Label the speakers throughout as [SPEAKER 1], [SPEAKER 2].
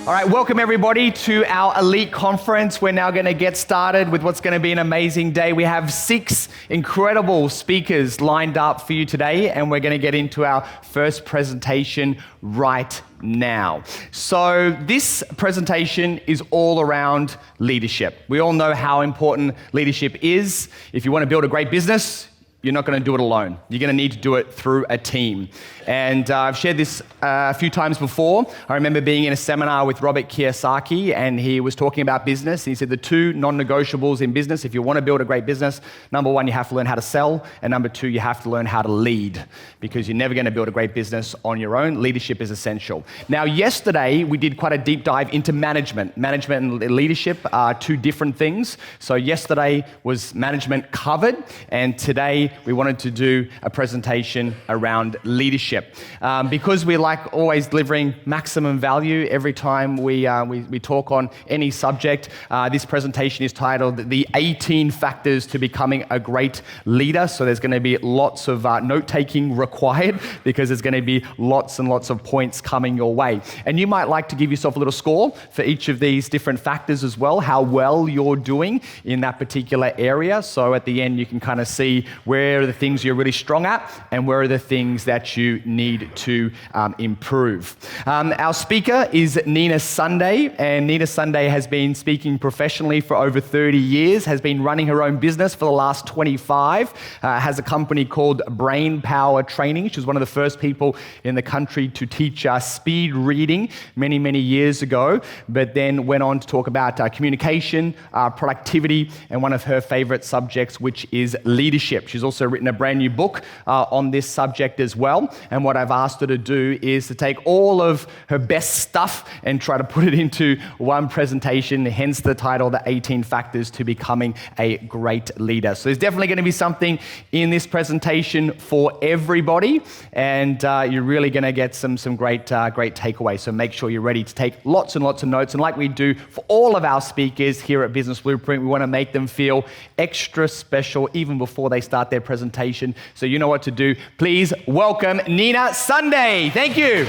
[SPEAKER 1] All right, welcome everybody to our Elite Conference. We're now going to get started with what's going to be an amazing day. We have 6 incredible speakers lined up for you today, and we're going to get into our first presentation right now. So this presentation is all around leadership. We all know how important leadership is. If you want to build a great business, you're not going to do it alone. You're going to need to do it through a team. And I've shared this a few times before. I remember being in a seminar with Robert Kiyosaki, and he was talking about business. He said the 2 non-negotiables in business, if you want to build a great business, number 1, you have to learn how to sell, and number 2, you have to learn how to lead, because you're never going to build a great business on your own. Leadership is essential. Now, yesterday, we did quite a deep dive into management. Management and leadership are 2 different things. So yesterday was management covered, and today we wanted to do a presentation around leadership. Because we like always delivering maximum value every time we talk on any subject, this presentation is titled The 18 Factors to Becoming a Great Leader. So there's going to be lots of note-taking required, because there's going to be lots and lots of points coming your way. And you might like to give yourself a little score for each of these different factors as well, how well you're doing in that particular area. So at the end, you can kind of see where are the things you're really strong at and where are the things that you need to improve. Our speaker is Nina Sunday, and Nina Sunday has been speaking professionally for over 30 years, has been running her own business for the last 25, has a company called Brain Power Training. She was one of the first people in the country to teach speed reading many, many years ago, but then went on to talk about communication, productivity, and one of her favorite subjects, which is leadership. She's also written a brand new book on this subject as well. And what I've asked her to do is to take all of her best stuff and try to put it into one presentation, hence the title, The 18 Factors to Becoming a Great Leader. So there's definitely going to be something in this presentation for everybody, and you're really going to get some great takeaways. So make sure you're ready to take lots and lots of notes. And like we do for all of our speakers here at Business Blueprint, we want to make them feel extra special even before they start their presentation. So you know what to do. Please welcome Nina Sunday. Thank you.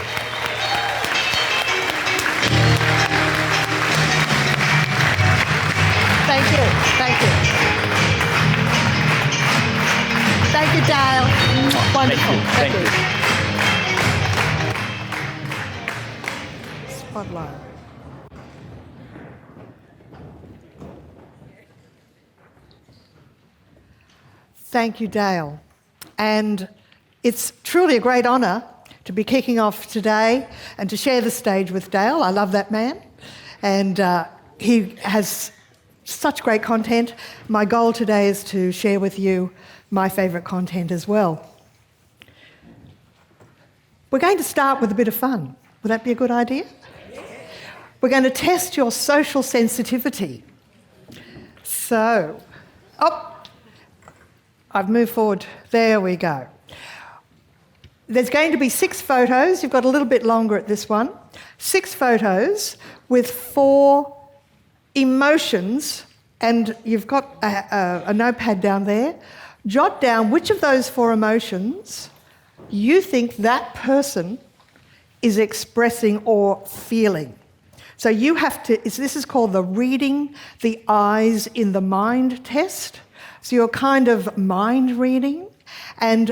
[SPEAKER 2] Thank you. Thank you. Thank you, Dale. Wonderful.
[SPEAKER 1] Thank you.
[SPEAKER 2] Spotlight. Thank you, Dale. And it's truly a great honour to be kicking off today and to share the stage with Dale. I love that man. And he has such great content. My goal today is to share with you my favourite content as well. We're going to start with a bit of fun. Would that be a good idea? We're going to test your social sensitivity. So, I've moved forward. There we go. There's going to be 6 photos. You've got a little bit longer at this one. 6 photos with 4 emotions, and you've got a notepad down there. Jot down which of those 4 emotions you think that person is expressing or feeling. So you have to, this is called the reading the eyes in the mind test. So you're kind of mind reading and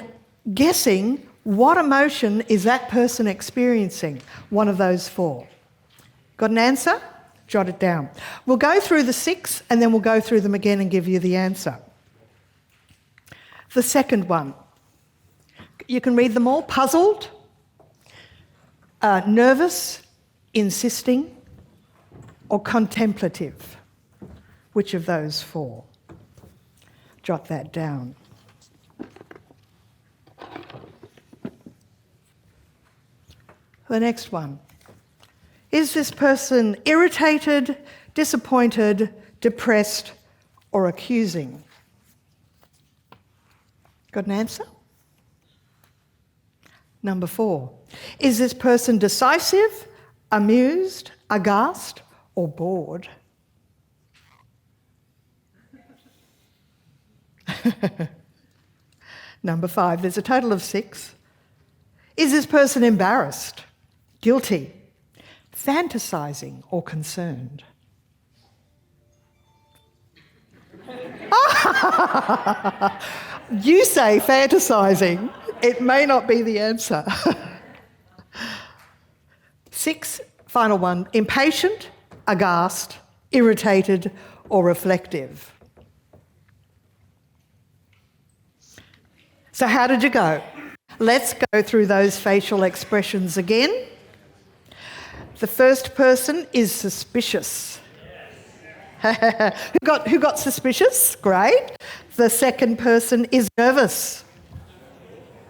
[SPEAKER 2] guessing what emotion is that person experiencing, one of those 4. Got an answer? Jot it down. We'll go through the 6 and then we'll go through them again and give you the answer. The second one. You can read them all. Puzzled, nervous, insisting, or contemplative. Which of those 4? Jot that down. The next one. Is this person irritated, disappointed, depressed, or accusing? Got an answer? Number 4. Is this person decisive, amused, aghast, or bored? Number 5. There's a total of 6. Is this person embarrassed, guilty, fantasizing or concerned? You say fantasizing. It may not be the answer. 6, final one, impatient, aghast, irritated, or reflective. So how did you go? Let's go through those facial expressions again. The first person is suspicious. Who got suspicious? Great. The second person is nervous.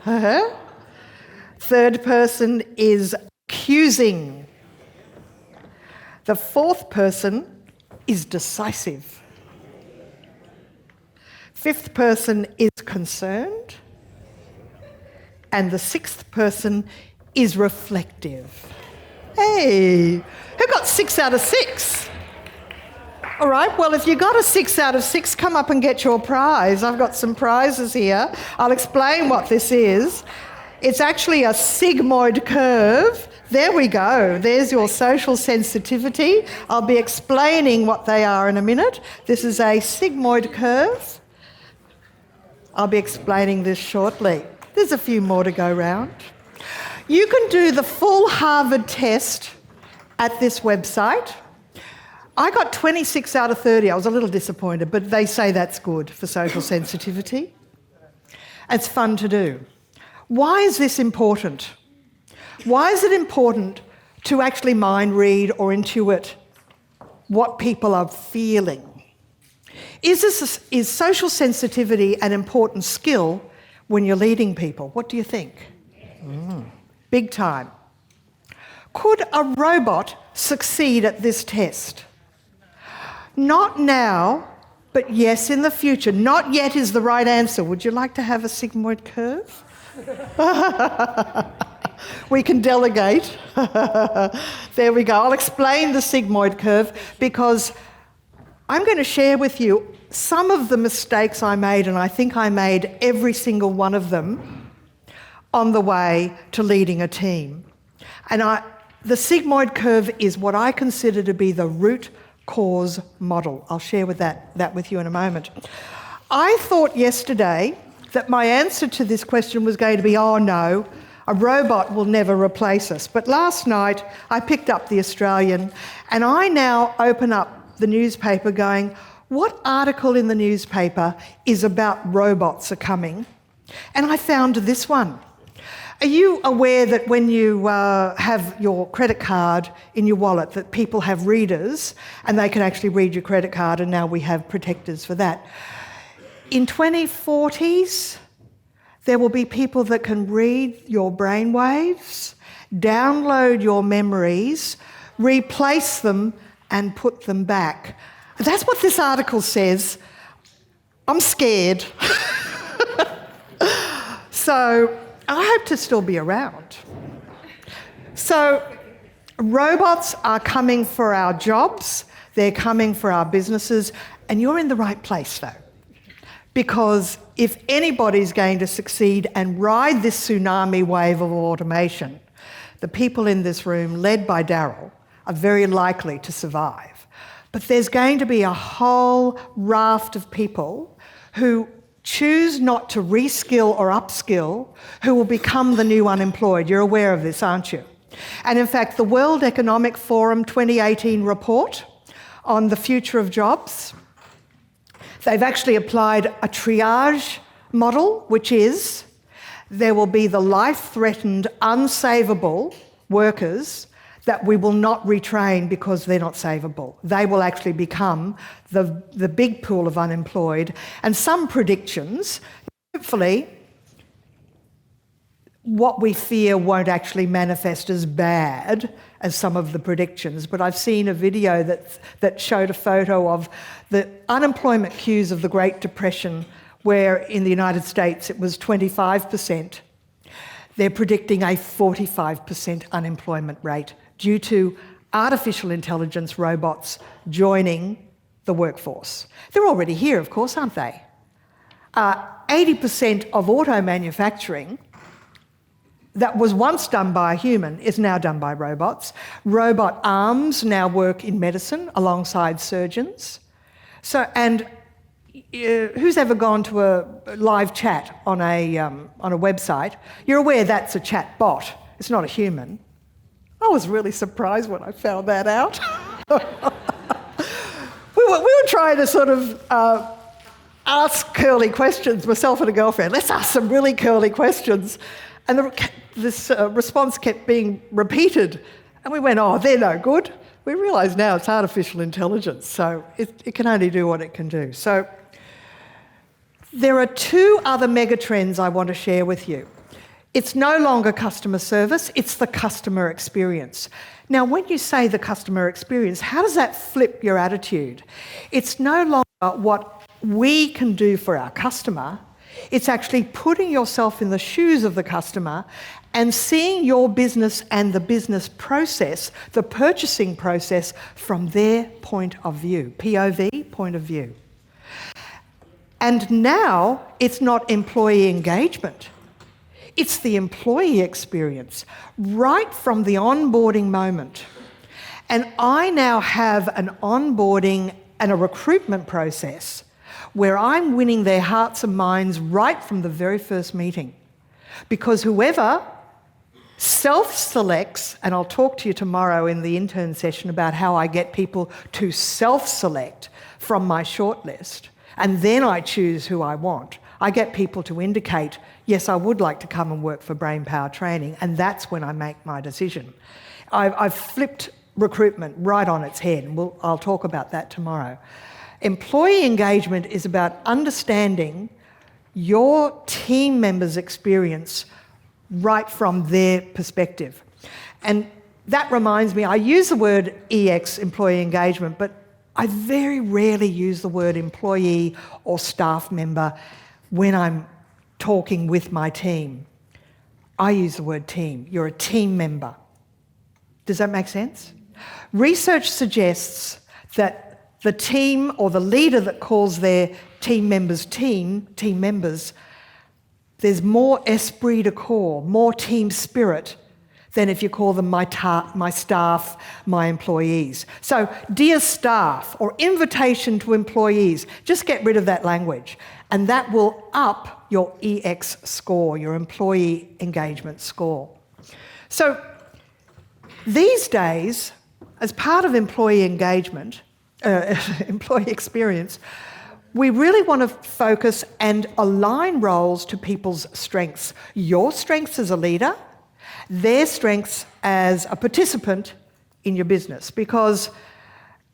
[SPEAKER 2] Third person is accusing. The fourth person is decisive. Fifth person is concerned. And the sixth person is reflective. Hey, who got 6 out of 6? All right, well, if you got a 6 out of 6, come up and get your prize. I've got some prizes here. I'll explain what this is. It's actually a sigmoid curve. There we go. There's your social sensitivity. I'll be explaining what they are in a minute. This is a sigmoid curve. I'll be explaining this shortly. There's a few more to go round. You can do the full Harvard test at this website. I got 26 out of 30. I was a little disappointed, but they say that's good for social sensitivity. It's fun to do. Why is this important? Why is it important to actually mind read or intuit what people are feeling? Is social sensitivity an important skill when you're leading people? What do you think? Big time. Could a robot succeed at this test? Not now, but yes in the future. Not yet is the right answer. Would you like to have a sigmoid curve? We can delegate. There we go. I'll explain the sigmoid curve because I'm going to share with you some of the mistakes I made, and I think I made every single one of them on the way to leading a team. And the sigmoid curve is what I consider to be the root cause model. I'll share that with you in a moment. I thought yesterday that my answer to this question was going to be, oh no, a robot will never replace us. But last night I picked up the Australian and I now open up the newspaper going, what article in the newspaper is about robots are coming? And I found this one. Are you aware that when you have your credit card in your wallet that people have readers and they can actually read your credit card, and now we have protectors for that? In 2040s, there will be people that can read your brainwaves, download your memories, replace them and put them back. That's what this article says. I'm scared. So I hope to still be around. So robots are coming for our jobs, they're coming for our businesses, and you're in the right place though. Because if anybody's going to succeed and ride this tsunami wave of automation, the people in this room, led by Daryl, are very likely to survive. But there's going to be a whole raft of people who choose not to reskill or upskill, who will become the new unemployed. You're aware of this, aren't you? And in fact, the World Economic Forum 2018 report on the future of jobs, they've actually applied a triage model, which is there will be the life-threatened, unsavable workers that we will not retrain because they're not savable. They will actually become the big pool of unemployed. And some predictions, hopefully, what we fear won't actually manifest as bad as some of the predictions. But I've seen a video that showed a photo of the unemployment queues of the Great Depression, where in the United States it was 25%. They're predicting a 45% unemployment rate due to artificial intelligence robots joining the workforce. They're already here, of course, aren't they? 80% of auto manufacturing, that was once done by a human is now done by robots. Robot arms now work in medicine alongside surgeons. So, and who's ever gone to a live chat on a website? You're aware that's a chat bot. It's not a human. I was really surprised when I found that out. we were trying to sort of ask curly questions, myself and a girlfriend. Let's ask some really curly questions. And this response kept being repeated. And we went, oh, they're no good. We realise now it's artificial intelligence, so it can only do what it can do. So there are two other megatrends I want to share with you. It's no longer customer service, it's the customer experience. Now, when you say the customer experience, how does that flip your attitude? It's no longer what we can do for our customer, it's actually putting yourself in the shoes of the customer and seeing your business and the business process, the purchasing process, from their point of view, POV, point of view. And now it's not employee engagement. It's the employee experience, right from the onboarding moment. And I now have an onboarding and a recruitment process where I'm winning their hearts and minds right from the very first meeting. Because whoever self-selects, and I'll talk to you tomorrow in the intern session about how I get people to self-select from my shortlist, and then I choose who I want. I get people to indicate, yes, I would like to come and work for Brainpower Training, and that's when I make my decision. I've flipped recruitment right on its head, and I'll talk about that tomorrow. Employee engagement is about understanding your team members' experience right from their perspective. And that reminds me, I use the word EX, employee engagement, but I very rarely use the word employee or staff member when I'm talking with my team. I use the word team. You're a team member. Does that make sense? Research suggests that the team or the leader that calls their team members team members, there's more esprit de corps, more team spirit than if you call them my staff, my employees. So, dear staff, or invitation to employees, just get rid of that language. And that will up your EX score, your employee engagement score. So, these days, as part of employee engagement, employee experience, we really want to focus and align roles to people's strengths. Your strengths as a leader, their strengths as a participant in your business. Because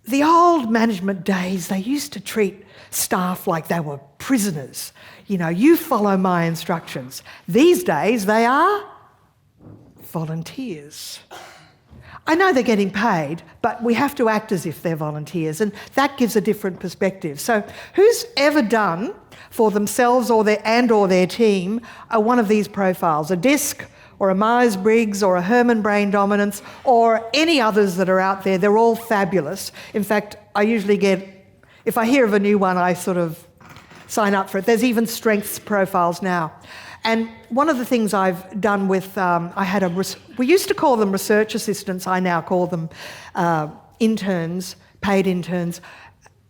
[SPEAKER 2] the old management days, they used to treat staff like they were prisoners. You know, you follow my instructions. These days, they are volunteers. I know they're getting paid, but we have to act as if they're volunteers, and that gives a different perspective. So who's ever done for themselves or their team one of these profiles, a DISC or a Myers-Briggs or a Herman Brain Dominance or any others that are out there? They're all fabulous. In fact, I usually if I hear of a new one, I sort of sign up for it. There's even strengths profiles now. And one of the things I've done with, we used to call them research assistants, I now call them interns, paid interns.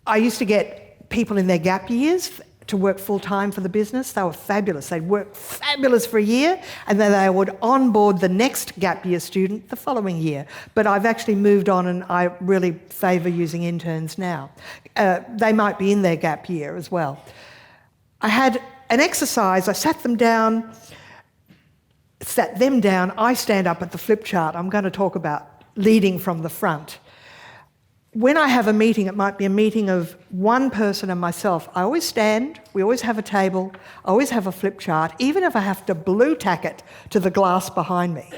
[SPEAKER 2] I used to get people in their gap years to work full-time for the business. They were fabulous. They'd work fabulous for a year, and then they would onboard the next gap year student the following year. But I've actually moved on, and I really favour using interns now. They might be in their gap year as well. I had an exercise, I sat them down, I stand up at the flip chart. I'm going to talk about leading from the front. When I have a meeting, it might be a meeting of one person and myself. I always stand, we always have a table, I always have a flip chart, even if I have to blue tack it to the glass behind me.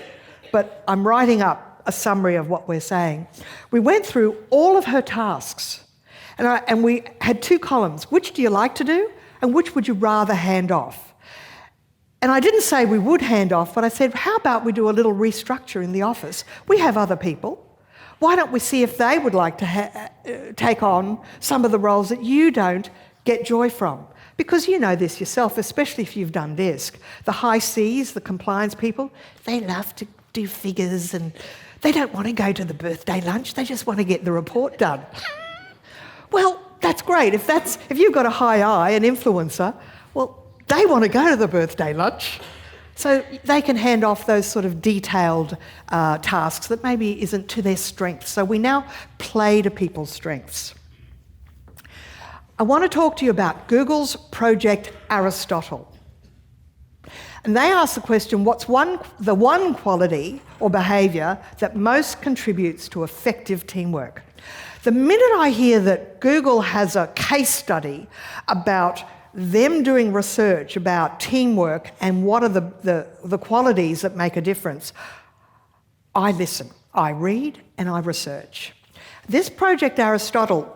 [SPEAKER 2] But I'm writing up a summary of what we're saying. We went through all of her tasks, and we had two columns. Which do you like to do? And which would you rather hand off? And I didn't say we would hand off, but I said, how about we do a little restructure in the office? We have other people. Why don't we see if they would like to take on some of the roles that you don't get joy from? Because you know this yourself, especially if you've done desk. The high Cs, the compliance people, they love to do figures and they don't want to go to the birthday lunch, they just want to get the report done. Well, that's great. If you've got a high I, an influencer, well, they want to go to the birthday lunch. So they can hand off those sort of detailed tasks that maybe isn't to their strengths. So we now play to people's strengths. I want to talk to you about Google's Project Aristotle. And they ask the question, what's the one quality or behaviour that most contributes to effective teamwork? The minute I hear that Google has a case study about them doing research about teamwork and what are the qualities that make a difference, I listen, I read and I research. This Project Aristotle,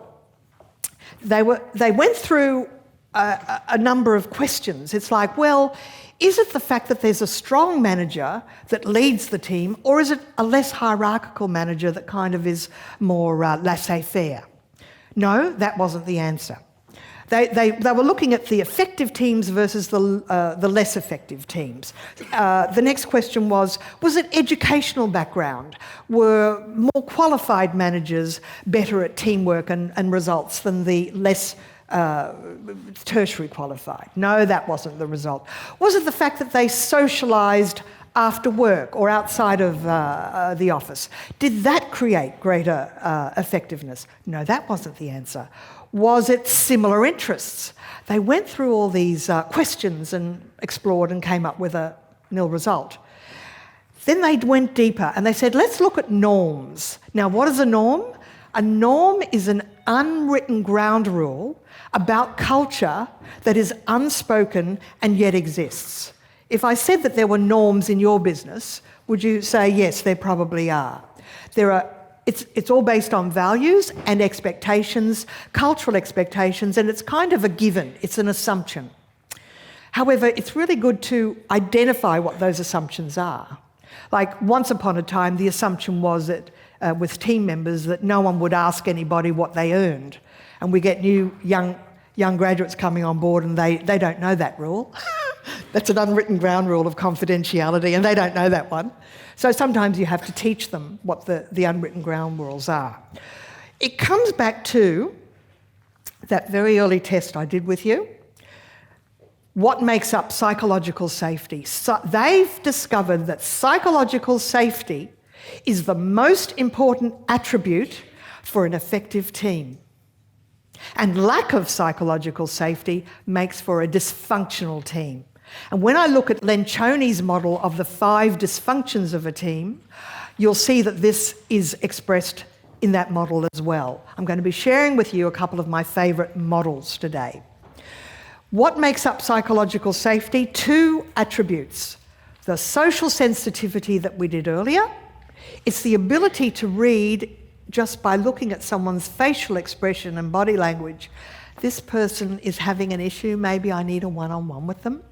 [SPEAKER 2] they went through a number of questions. It's like, well, is it the fact that there's a strong manager that leads the team, or is it a less hierarchical manager that kind of is more laissez-faire? No, that wasn't the answer. They were looking at the effective teams versus the less effective teams. The next question was it educational background? Were more qualified managers better at teamwork and results than the less tertiary qualified? No, that wasn't the result. Was it the fact that they socialised after work or outside of the office? Did that create greater effectiveness? No, that wasn't the answer. Was it similar interests? They went through all these questions and explored and came up with a nil result. Then they went deeper and they said, let's look at norms. Now, what is a norm? A norm is an unwritten ground rule about culture that is unspoken and yet exists. If I said that there were norms in your business, would you say, yes, there probably are? It's all based on values and expectations, cultural expectations, and it's kind of a given. It's an assumption. However, it's really good to identify what those assumptions are. Like once upon a time, the assumption was that with team members that no one would ask anybody what they earned. And we get new young graduates coming on board and they don't know that rule. That's an unwritten ground rule of confidentiality, and they don't know that one. So sometimes you have to teach them what the unwritten ground rules are. It comes back to that very early test I did with you. What makes up psychological safety? So they've discovered that psychological safety is the most important attribute for an effective team. And lack of psychological safety makes for a dysfunctional team. And when I look at Lencioni's model of the 5 dysfunctions of a team, you'll see that this is expressed in that model as well. I'm going to be sharing with you a couple of my favourite models today. What makes up psychological safety? 2 attributes. The social sensitivity that we did earlier. It's the ability to read just by looking at someone's facial expression and body language. This person is having an issue, maybe I need a one-on-one with them.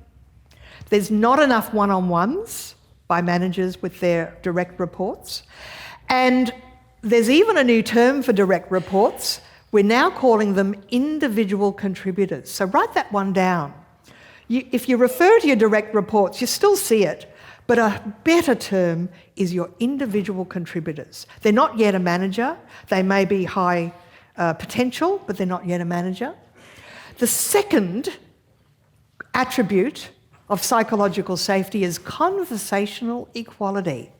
[SPEAKER 2] There's not enough one-on-ones by managers with their direct reports. And there's even a new term for direct reports. We're now calling them individual contributors. So write that one down. If you refer to your direct reports, you still see it, but a better term is your individual contributors. They're not yet a manager. They may be high potential, but they're not yet a manager. The second attribute of psychological safety is conversational equality.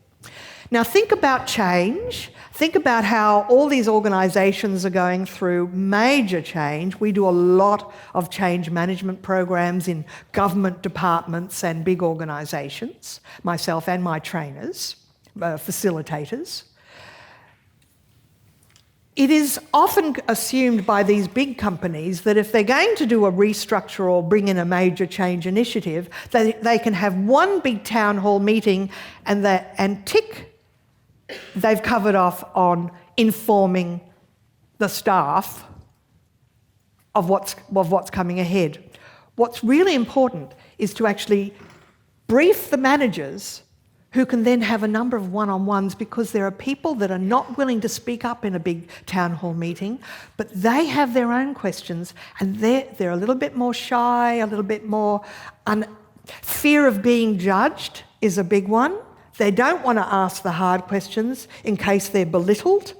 [SPEAKER 2] Now think about change. Think about how all these organisations are going through major change. We do a lot of change management programs in government departments and big organisations, myself and my trainers, facilitators. It is often assumed by these big companies that if they're going to do a restructure or bring in a major change initiative, they can have one big town hall meeting and tick, they've covered off on informing the staff of what's coming ahead. What's really important is to actually brief the managers who can then have a number of one-on-ones, because there are people that are not willing to speak up in a big town hall meeting, but they have their own questions, and they're a little bit more shy, a little bit more... Fear of being judged is a big one. They don't want to ask the hard questions in case they're belittled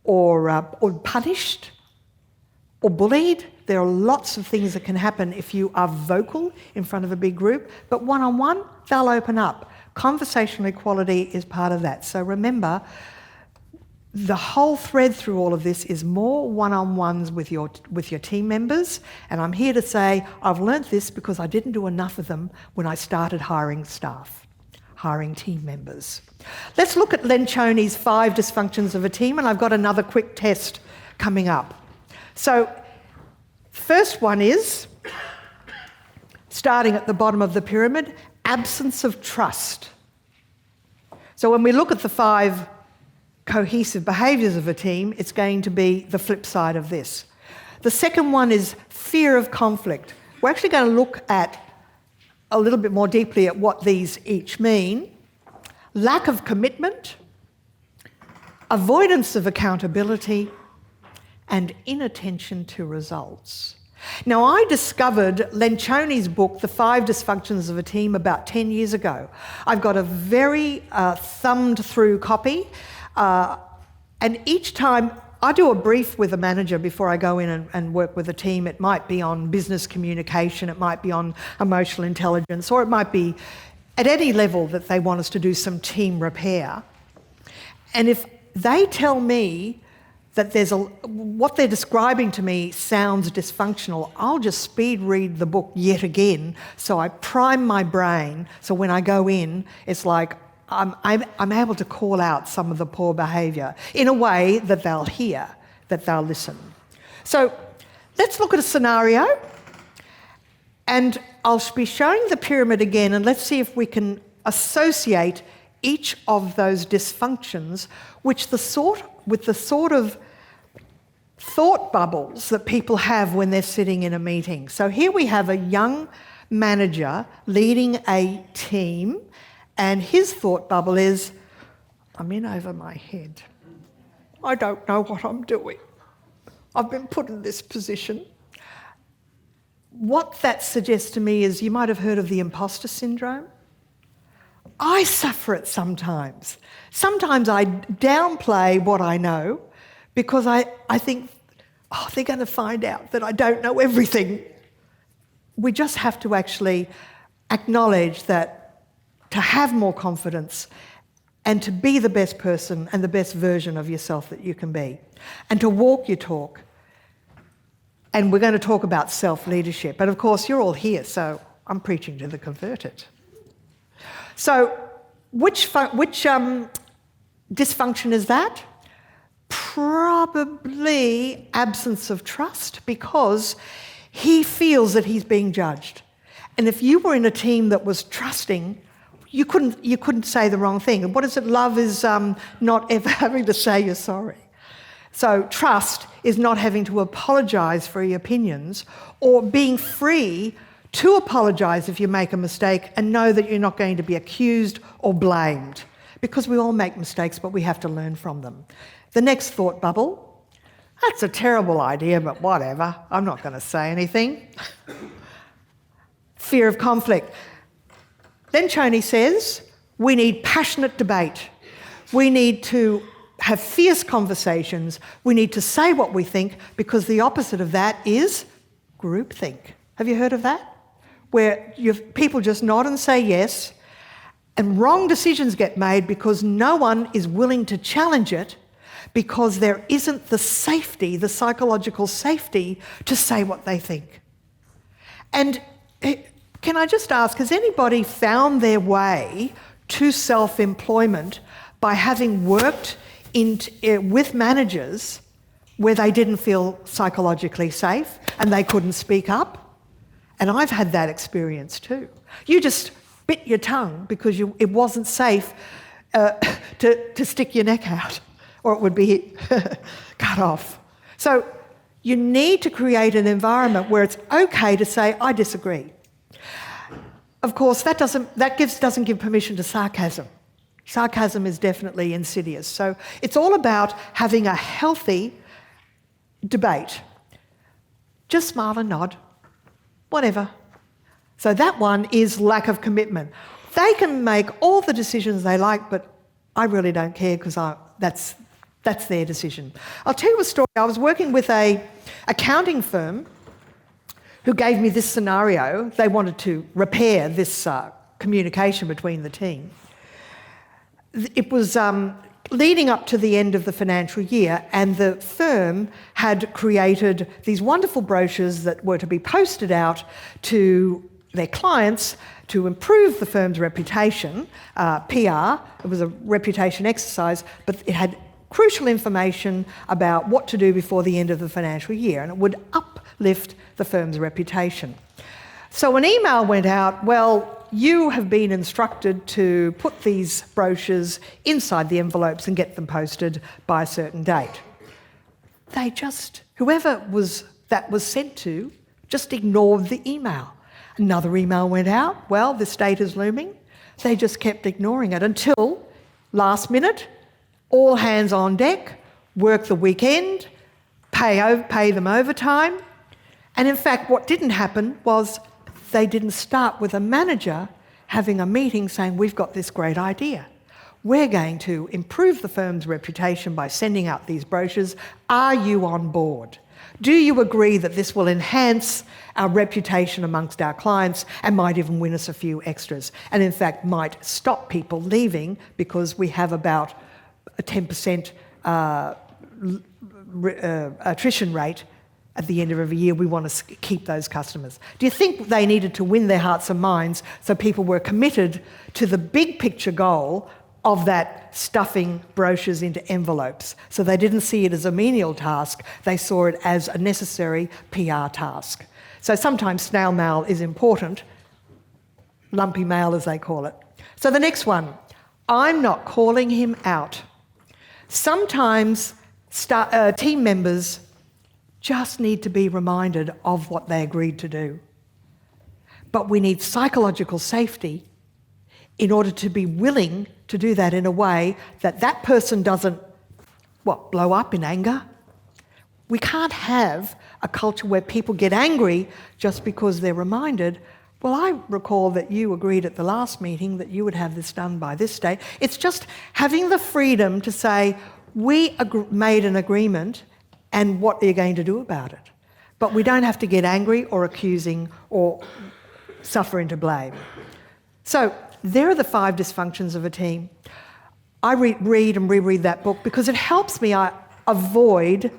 [SPEAKER 2] or punished or bullied. There are lots of things that can happen if you are vocal in front of a big group, but one-on-one, they'll open up. Conversational equality is part of that. So remember, the whole thread through all of this is more one-on-ones with your team members, and I'm here to say I've learnt this because I didn't do enough of them when I started hiring staff, hiring team members. Let's look at Lencioni's 5 dysfunctions of a team, and I've got another quick test coming up. So, first one is, starting at the bottom of the pyramid, absence of trust. So when we look at the 5 cohesive behaviours of a team, it's going to be the flip side of this. The second one is fear of conflict. We're actually going to look at a little bit more deeply at what these each mean. Lack of commitment, avoidance of accountability, and inattention to results. Now, I discovered Lencioni's book, The 5 Dysfunctions of a Team, about 10 years ago. I've got a very thumbed through copy, and each time I do a brief with a manager before I go in and work with a team. It might be on business communication, it might be on emotional intelligence, or it might be at any level that they want us to do some team repair. And if they tell me that what they're describing to me sounds dysfunctional, I'll just speed read the book yet again, so I prime my brain, so when I go in, it's like I'm able to call out some of the poor behaviour in a way that they'll hear, that they'll listen. So let's look at a scenario, and I'll be showing the pyramid again, and let's see if we can associate each of those dysfunctions with the sort of thought bubbles that people have when they're sitting in a meeting. So here we have a young manager leading a team, and his thought bubble is, I'm in over my head. I don't know what I'm doing. I've been put in this position. What that suggests to me is, you might have heard of the imposter syndrome. I suffer it sometimes. Sometimes I downplay what I know because I think, oh, they're going to find out that I don't know everything. We just have to actually acknowledge that to have more confidence and to be the best person and the best version of yourself that you can be, and to walk your talk. And we're going to talk about self-leadership. But of course, you're all here, so I'm preaching to the converted. So which dysfunction is that? Probably absence of trust, because he feels that he's being judged. And if you were in a team that was trusting, you couldn't say the wrong thing. And what is it? Love is not ever having to say you're sorry. So trust is not having to apologise for your opinions, or being free to apologise if you make a mistake and know that you're not going to be accused or blamed, because we all make mistakes, but we have to learn from them. The next thought bubble, that's a terrible idea, but whatever, I'm not going to say anything. Fear of conflict. Lencioni says we need passionate debate. We need to have fierce conversations. We need to say what we think, because the opposite of that is groupthink. Have you heard of that? Where people just nod and say yes, and wrong decisions get made because no one is willing to challenge it, because there isn't the safety, the psychological safety, to say what they think. And can I just ask, has anybody found their way to self-employment by having worked with managers where they didn't feel psychologically safe and they couldn't speak up? And I've had that experience too. You just bit your tongue because it wasn't safe to stick your neck out, or it would be cut off. So you need to create an environment where it's okay to say, I disagree. Of course, that doesn't give permission to sarcasm. Sarcasm is definitely insidious. So it's all about having a healthy debate. Just smile and nod, whatever. So that one is lack of commitment. They can make all the decisions they like, but I really don't care because that's their decision. I'll tell you a story. I was working with an accounting firm who gave me this scenario. They wanted to repair this communication between the team. It was leading up to the end of the financial year, and the firm had created these wonderful brochures that were to be posted out to their clients to improve the firm's reputation, PR. It was a reputation exercise, but it had crucial information about what to do before the end of the financial year, and it would uplift the firm's reputation. So an email went out, well, you have been instructed to put these brochures inside the envelopes and get them posted by a certain date. Whoever that was sent to, just ignored the email. Another email went out, well, this date is looming. They just kept ignoring it until last minute, all hands on deck, work the weekend, pay them overtime. And in fact, what didn't happen was they didn't start with a manager having a meeting saying, we've got this great idea. We're going to improve the firm's reputation by sending out these brochures. Are you on board? Do you agree that this will enhance our reputation amongst our clients and might even win us a few extras? And in fact, might stop people leaving because we have about a 10% attrition rate at the end of every year. We want to keep those customers. Do you think they needed to win their hearts and minds so people were committed to the big picture goal of that stuffing brochures into envelopes? So they didn't see it as a menial task, they saw it as a necessary PR task. So sometimes snail mail is important, lumpy mail as they call it. So the next one, I'm not calling him out. Sometimes team members just need to be reminded of what they agreed to do. But we need psychological safety in order to be willing to do that in a way that that person doesn't, blow up in anger. We can't have a culture where people get angry just because they're reminded, well, I recall that you agreed at the last meeting that you would have this done by this date. It's just having the freedom to say, we made an agreement and what are you going to do about it? But we don't have to get angry or accusing or suffer into blame. So there are the 5 dysfunctions of a team. I read and reread that book because it helps me avoid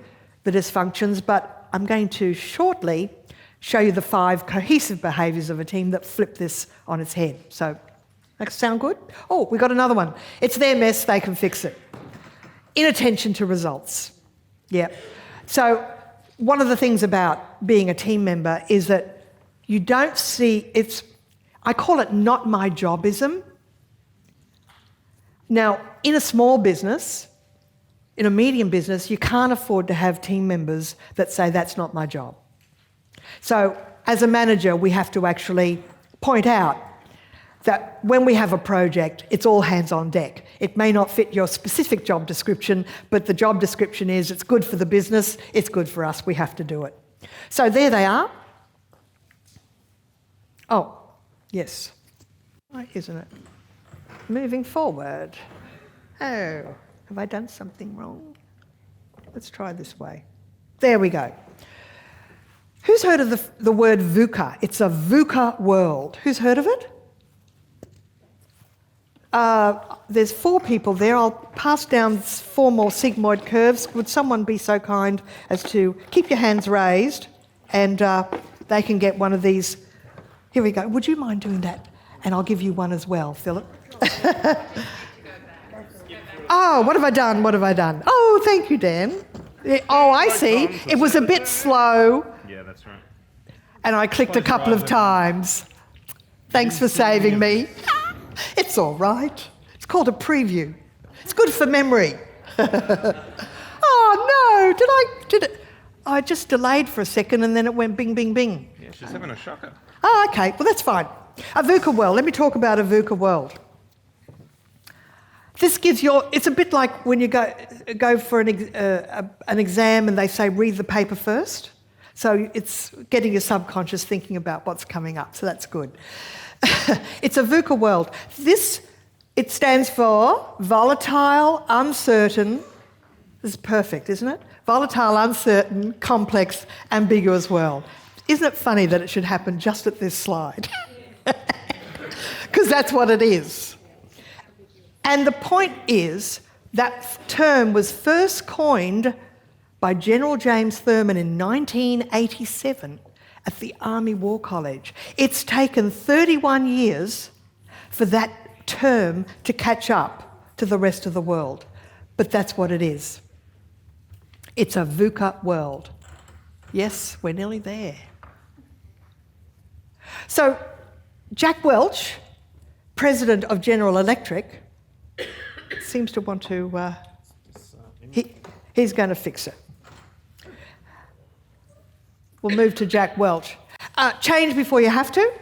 [SPEAKER 2] the dysfunctions, but I'm going to shortly show you the 5 cohesive behaviours of a team that flip this on its head. So, that sound good? Oh, we got another one. It's their mess, they can fix it. Inattention to results. Yeah. So one of the things about being a team member is that you don't see, I call it not my jobism. Now, in a small business, in a medium business, you can't afford to have team members that say, that's not my job. So as a manager, we have to actually point out that when we have a project, it's all hands on deck. It may not fit your specific job description, but the job description is it's good for the business, it's good for us, we have to do it. So there they are. Oh, yes. Why isn't it? Moving forward. Oh, have I done something wrong? Let's try this way. There we go. Who's heard of the word VUCA? It's a VUCA world. Who's heard of it? There's 4 people there. I'll pass down 4 more sigmoid curves. Would someone be so kind as to keep your hands raised and they can get one of these. Here we go. Would you mind doing that? And I'll give you one as well, Philip. Oh, what have I done? What have I done? Oh, thank you, Dan. Oh, I see. It was a bit slow.
[SPEAKER 3] Yeah, that's right.
[SPEAKER 2] And I clicked a couple of times. Thanks for saving me. It's all right. It's called a preview. It's good for memory. Oh, no. Did it? I just delayed for a second and then it went bing, bing, bing.
[SPEAKER 3] Yeah, she's having a shocker.
[SPEAKER 2] Oh, okay. Well, that's fine. A VUCA world. Let me talk about a VUCA world. This gives it's a bit like when you go for an exam and they say read the paper first. So it's getting your subconscious thinking about what's coming up, so that's good. It's a VUCA world. It stands for volatile, uncertain. This is perfect, isn't it? Volatile, uncertain, complex, ambiguous world. Isn't it funny that it should happen just at this slide? Because that's what it is. And the point is that term was first coined by General James Thurman in 1987 at the Army War College. It's taken 31 years for that term to catch up to the rest of the world. But that's what it is. It's a VUCA world. Yes, we're nearly there. So, Jack Welch, president of General Electric, seems to want to... he's going to fix it. We'll move to Jack Welch. Change before you have to.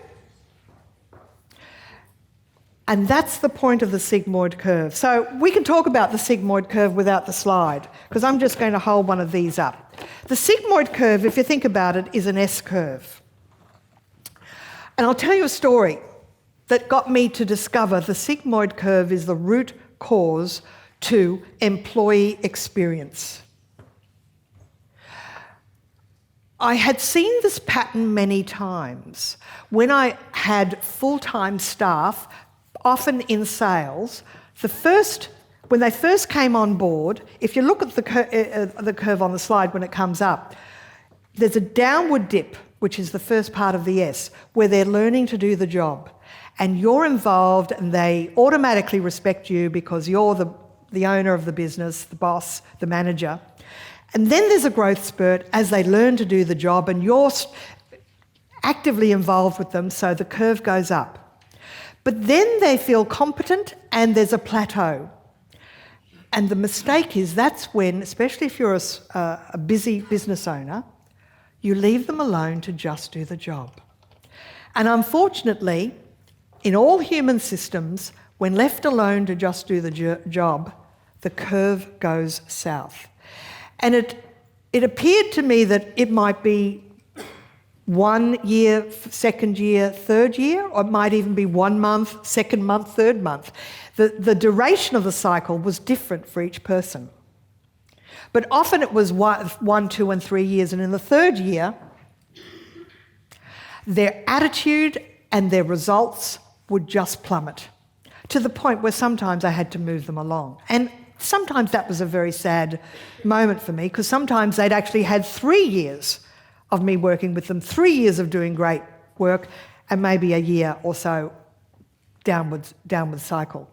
[SPEAKER 2] And that's the point of the sigmoid curve. So we can talk about the sigmoid curve without the slide, because I'm just going to hold one of these up. The sigmoid curve, if you think about it, is an S curve. And I'll tell you a story that got me to discover the sigmoid curve is the root cause to employee experience. I had seen this pattern many times. When I had full-time staff, often in sales, when they first came on board, if you look at the curve on the slide when it comes up, there's a downward dip, which is the first part of the S, where they're learning to do the job. And you're involved and they automatically respect you because you're the owner of the business, the boss, the manager. And then there's a growth spurt as they learn to do the job and you're actively involved with them, so the curve goes up. But then they feel competent and there's a plateau. And the mistake is that's when, especially if you're a busy business owner, you leave them alone to just do the job. And unfortunately, in all human systems, when left alone to just do the job, the curve goes south. And it appeared to me that it might be 1 year, second year, third year, or it might even be 1 month, second month, third month. The duration of the cycle was different for each person. But often it was 1, 2, and 3 years. And in the third year, their attitude and their results would just plummet to the point where sometimes I had to move them along. And sometimes that was a very sad moment for me because sometimes they'd actually had 3 years of me working with them, 3 years of doing great work, and maybe a year or so downward cycle.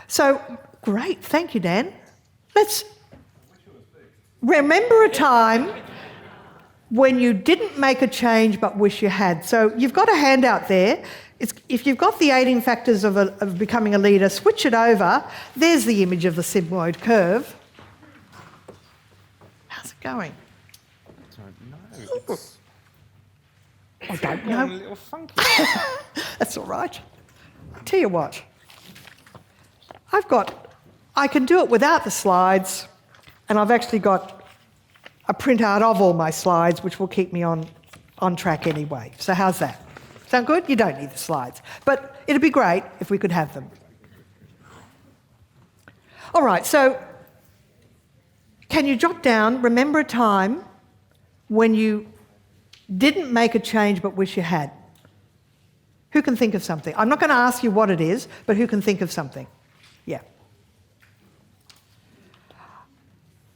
[SPEAKER 2] So, great, thank you, Dan. Let's remember a time when you didn't make a change but wish you had. So you've got a handout there. If you've got the 18 factors of becoming a leader, switch it over. There's the image of the sigmoid curve. How's it going? I don't know.
[SPEAKER 3] A little funky.
[SPEAKER 2] That's all right. I'll tell you what. I can do it without the slides, and I've actually got a printout of all my slides, which will keep me on track anyway. So how's that? Sound good? You don't need the slides. But it'd be great if we could have them. All right, so can you jot down, remember a time when you didn't make a change but wish you had? Who can think of something? I'm not going to ask you what it is, but who can think of something? Yeah.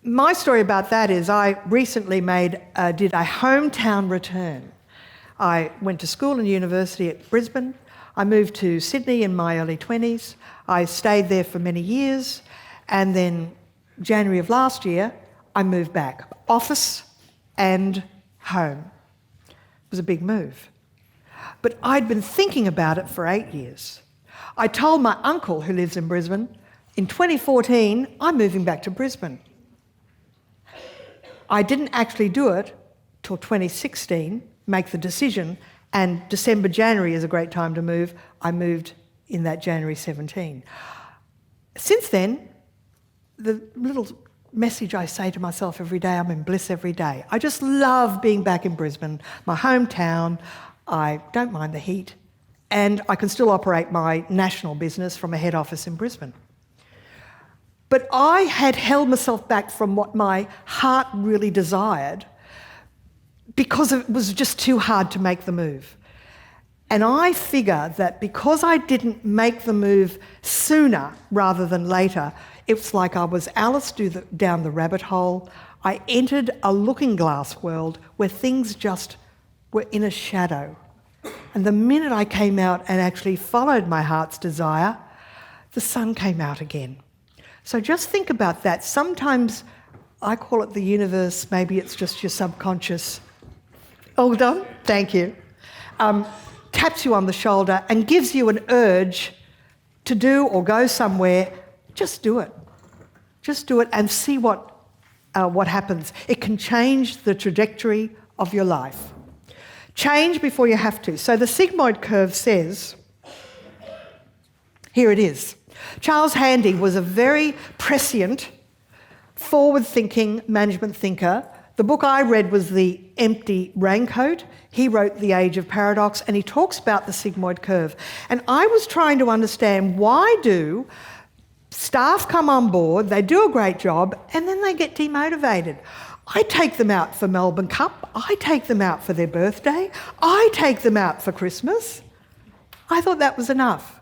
[SPEAKER 2] My story about that is I recently did a hometown return. I went to school and university at Brisbane. I moved to Sydney in my early 20s. I stayed there for many years. And then January of last year, I moved back. Office and home. It was a big move. But I'd been thinking about it for 8 years. I told my uncle, who lives in Brisbane, in 2014, I'm moving back to Brisbane. I didn't actually do it till 2016, make the decision, and December, January is a great time to move. I moved in that January 17. Since then, the little message I say to myself every day, I'm in bliss every day. I just love being back in Brisbane, my hometown. I don't mind the heat, and I can still operate my national business from a head office in Brisbane. But I had held myself back from what my heart really desired because it was just too hard to make the move. And I figure that because I didn't make the move sooner rather than later, it's like I was Alice down the rabbit hole. I entered a looking glass world where things just were in a shadow. And the minute I came out and actually followed my heart's desire, the sun came out again. So just think about that. Sometimes I call it the universe, maybe it's just your subconscious. All done? Thank you. Taps you on the shoulder and gives you an urge to do or go somewhere. Just do it. Just do it and see what happens. It can change the trajectory of your life. Change before you have to. So the sigmoid curve says, here it is. Charles Handy was a very prescient, forward-thinking management thinker. The book I read was The Empty Raincoat. He wrote The Age of Paradox, and he talks about the sigmoid curve. And I was trying to understand, why do staff come on board, they do a great job, and then they get demotivated? I take them out for Melbourne Cup. I take them out for their birthday. I take them out for Christmas. I thought that was enough.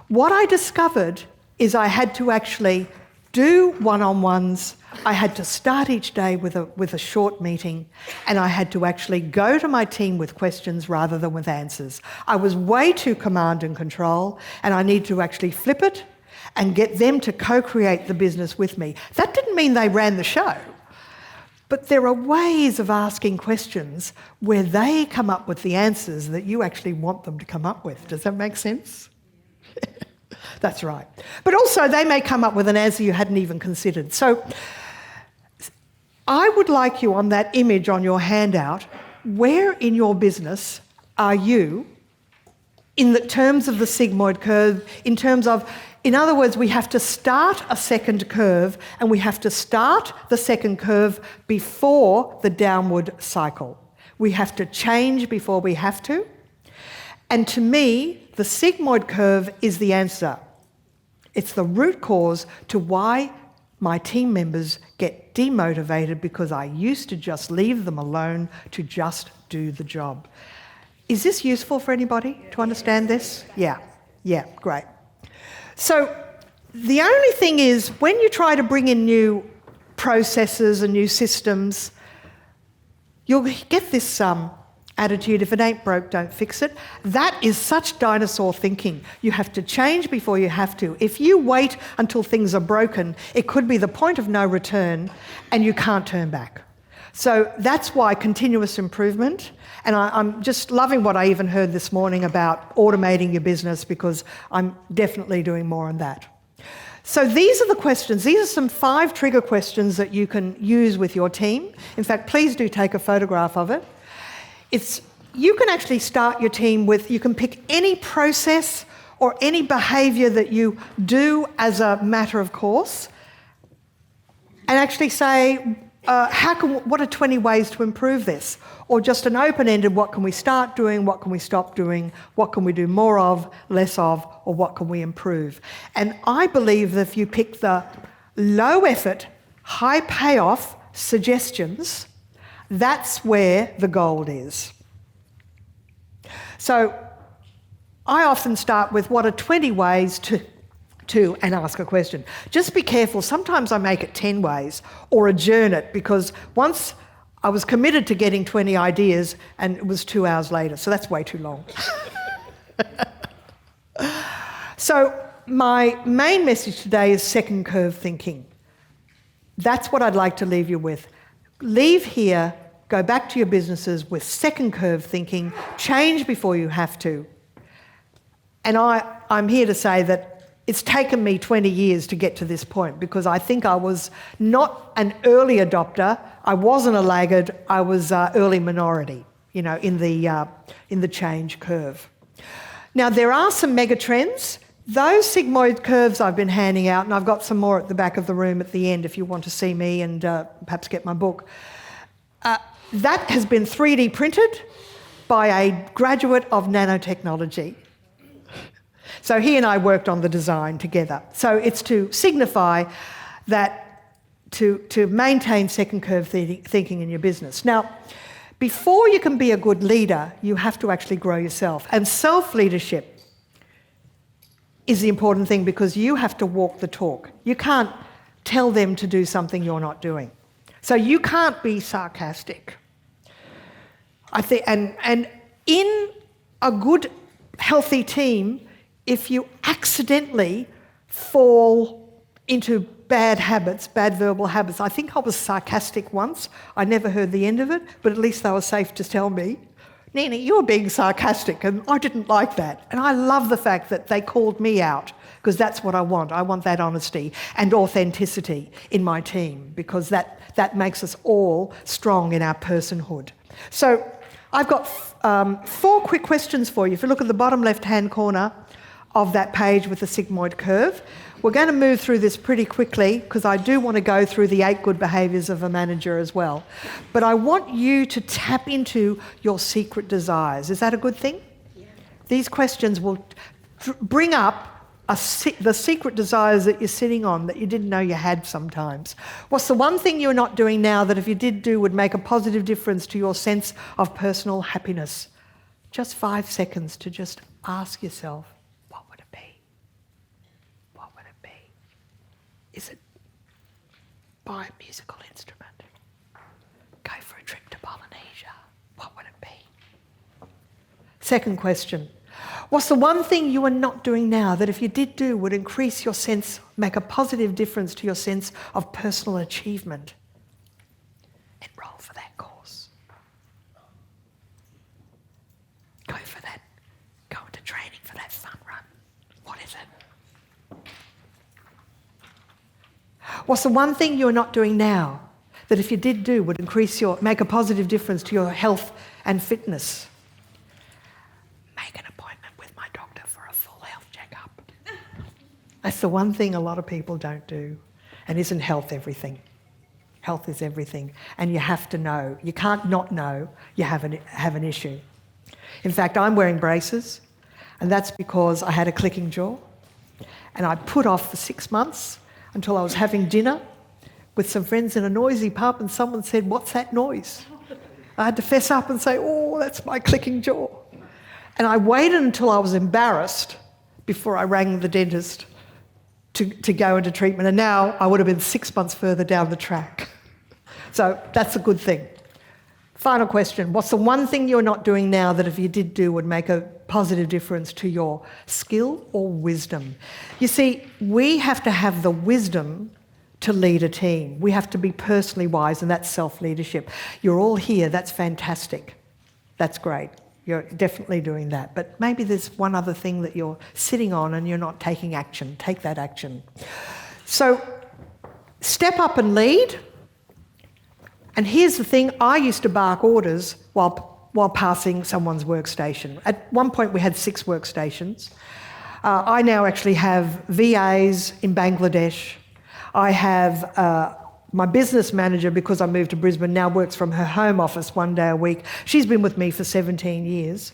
[SPEAKER 2] What I discovered is I had to actually do one-on-ones. I had to start each day with a short meeting, and I had to actually go to my team with questions rather than with answers. I was way too command and control, and I needed to actually flip it and get them to co-create the business with me. That didn't mean they ran the show, but there are ways of asking questions where they come up with the answers that you actually want them to come up with. Does that make sense? That's right. But also they may come up with an answer you hadn't even considered. So I would like you, on that image on your handout, where in your business are you in the terms of the sigmoid curve, in other words, we have to start a second curve, and we have to start the second curve before the downward cycle. We have to change before we have to. And to me, the sigmoid curve is the answer. It's the root cause to why my team members get demotivated, because I used to just leave them alone to just do the job. Is this useful for anybody to understand this? Yeah, great. So the only thing is, when you try to bring in new processes and new systems, you'll get this attitude, if it ain't broke, don't fix it. That is such dinosaur thinking. You have to change before you have to. If you wait until things are broken, it could be the point of no return and you can't turn back. So that's why continuous improvement, and I'm just loving what I even heard this morning about automating your business, because I'm definitely doing more on that. So these are the questions. These are some 5 trigger questions that you can use with your team. In fact, please do take a photograph of it. You can actually start your team with, you can pick any process or any behaviour that you do as a matter of course, and actually say, what are 20 ways to improve this? Or just an open-ended, what can we start doing, what can we stop doing, what can we do more of, less of, or what can we improve? And I believe that if you pick the low-effort, high-payoff suggestions, that's where the gold is. So I often start with, what are 20 ways to and ask a question. Just be careful. Sometimes I make it 10 ways or adjourn it, because once I was committed to getting 20 ideas and it was 2 hours later, so that's way too long. So my main message today is second curve thinking. That's what I'd like to leave you with. Leave here, go back to your businesses with second curve thinking, change before you have to. And I'm here to say that it's taken me 20 years to get to this point, because I think I was not an early adopter, I wasn't a laggard, I was early minority, in the change curve. Now, there are some mega trends those sigmoid curves I've been handing out, and I've got some more at the back of the room at the end if you want to see me and perhaps get my book, that has been 3D printed by a graduate of nanotechnology. So he and I worked on the design together. So it's to signify that to maintain second curve thinking in your business. Now, before you can be a good leader, you have to actually grow yourself. And self-leadership is the important thing because you have to walk the talk. You can't tell them to do something you're not doing. So you can't be sarcastic. I think, and in a good, healthy team, if you accidentally fall into bad habits, bad verbal habits. I think I was sarcastic once. I never heard the end of it, but at least they were safe to tell me, Nina, you're being sarcastic, and I didn't like that. And I love the fact that they called me out because that's what I want. I want that honesty and authenticity in my team because that makes us all strong in our personhood. So I've got 4 quick questions for you. If you look at the bottom left-hand corner of that page with the sigmoid curve, we're going to move through this pretty quickly because I do want to go through the 8 good behaviours of a manager as well. But I want you to tap into your secret desires. Is that a good thing? Yeah. These questions will bring up the secret desires that you're sitting on that you didn't know you had sometimes. What's the one thing you're not doing now that if you did do would make a positive difference to your sense of personal happiness? Just 5 seconds to just ask yourself, what would it be? What would it be? Is it buy a musical instrument? Go for a trip to Polynesia? What would it be? Second question. What's the one thing you are not doing now that if you did do would increase your sense, make a positive difference to your sense of personal achievement? Enroll for that course. Go for that. Go into training for that fun run. What is it? What's the one thing you're not doing now that if you did do would make a positive difference to your health and fitness? Make an appointment with my doctor for a full health checkup. That's the one thing a lot of people don't do. And isn't health everything? Health is everything. And you have to know. You can't not know you have an issue. In fact, I'm wearing braces, and that's because I had a clicking jaw. And I put off for 6 months until I was having dinner with some friends in a noisy pub, and someone said, "What's that noise?" I had to fess up and say, "Oh, that's my clicking jaw." And I waited until I was embarrassed before I rang the dentist to go into treatment. And now I would have been 6 months further down the track. So that's a good thing. Final question. What's the one thing you're not doing now that if you did do would make a positive difference to your skill or wisdom? You see, we have to have the wisdom to lead a team. We have to be personally wise, and that's self-leadership. You're all here. That's fantastic. That's great. You're definitely doing that. But maybe there's one other thing that you're sitting on and you're not taking action. Take that action. So step up and lead. And here's the thing, I used to bark orders while passing someone's workstation. At one point we had 6 workstations. I now actually have VAs in Bangladesh. I have my business manager, because I moved to Brisbane, now works from her home office 1 day a week. She's been with me for 17 years.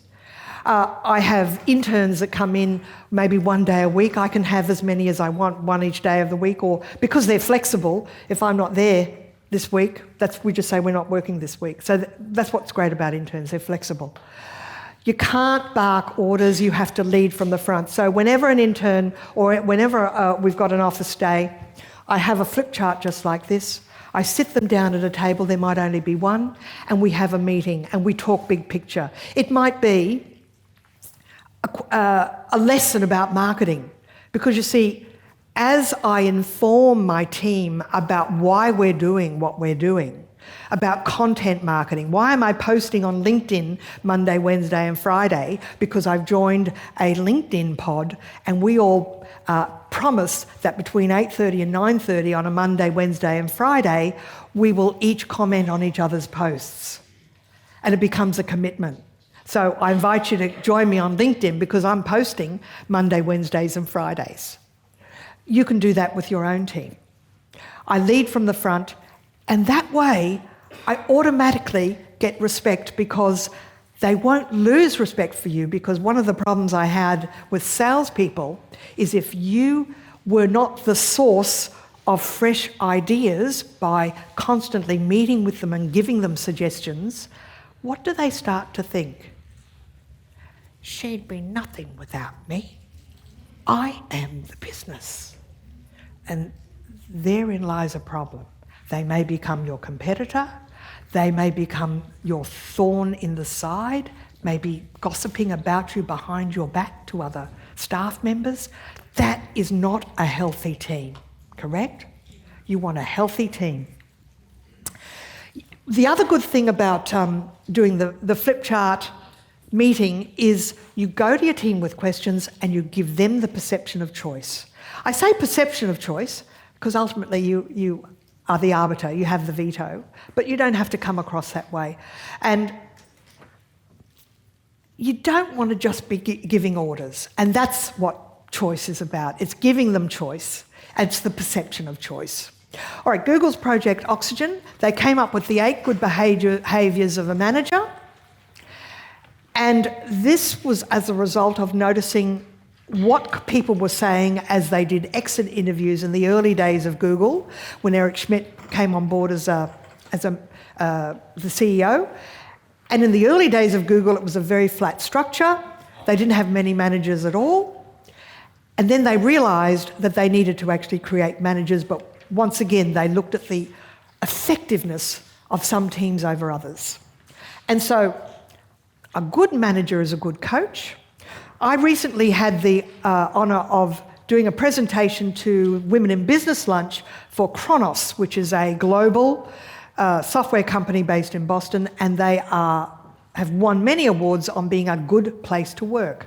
[SPEAKER 2] I have interns that come in maybe 1 day a week. I can have as many as I want, 1 each day of the week, or because they're flexible, if I'm not there this week, we just say we're not working this week. So that's what's great about interns, they're flexible. You can't bark orders, you have to lead from the front. So whenever an intern or whenever we've got an office day, I have a flip chart just like this. I sit them down at a table, there might only be one, and we have a meeting and we talk big picture. It might be a lesson about marketing, because you see, as I inform my team about why we're doing what we're doing, about content marketing, why am I posting on LinkedIn Monday, Wednesday and Friday? Because I've joined a LinkedIn pod, and we all promise that between 8:30 and 9:30 on a Monday, Wednesday and Friday, we will each comment on each other's posts. And it becomes a commitment. So I invite you to join me on LinkedIn because I'm posting Monday, Wednesdays and Fridays. You can do that with your own team. I lead from the front, and that way I automatically get respect because they won't lose respect for you, because one of the problems I had with salespeople is if you were not the source of fresh ideas by constantly meeting with them and giving them suggestions, what do they start to think? She'd be nothing without me. I am the business. And therein lies a problem. They may become your competitor. They may become your thorn in the side, maybe gossiping about you behind your back to other staff members. That is not a healthy team, correct? You want a healthy team. The other good thing about doing the flip chart meeting is you go to your team with questions and you give them the perception of choice. I say perception of choice because ultimately you are the arbiter, you have the veto, but you don't have to come across that way. And you don't want to just be giving orders, and that's what choice is about. It's giving them choice. It's the perception of choice. All right, Google's Project Oxygen, they came up with the 8 good behaviours of a manager, and this was as a result of noticing what people were saying as they did exit interviews in the early days of Google, when Eric Schmidt came on board as the CEO. And in the early days of Google, it was a very flat structure. They didn't have many managers at all. And then they realised that they needed to actually create managers, but once again, they looked at the effectiveness of some teams over others. And so a good manager is a good coach. I recently had the honour of doing a presentation to Women in Business Lunch for Kronos, which is a global software company based in Boston, and they have won many awards on being a good place to work.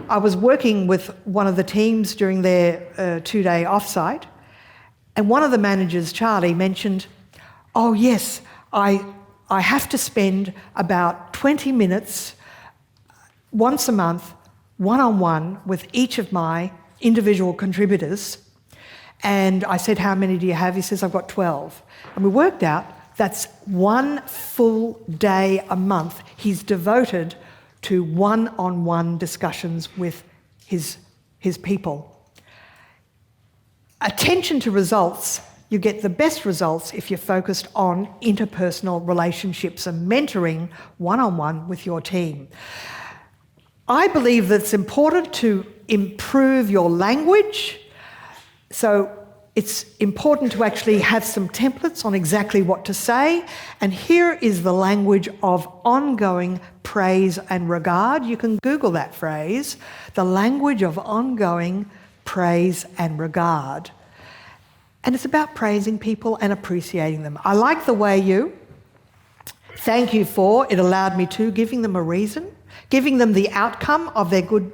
[SPEAKER 2] I was working with one of the teams during their 2-day offsite, and one of the managers, Charlie, mentioned, oh yes, I have to spend about 20 minutes once a month one-on-one with each of my individual contributors. And I said, how many do you have? He says, I've got 12. And we worked out that's 1 full day a month he's devoted to one-on-one discussions with his people. Attention to results. You get the best results if you're focused on interpersonal relationships and mentoring one-on-one with your team. I believe that it's important to improve your language. So it's important to actually have some templates on exactly what to say. And here is the language of ongoing praise and regard. You can Google that phrase, the language of ongoing praise and regard. And it's about praising people and appreciating them. I like the way you thank you for, it allowed me to, giving them a reason, giving them the outcome of their good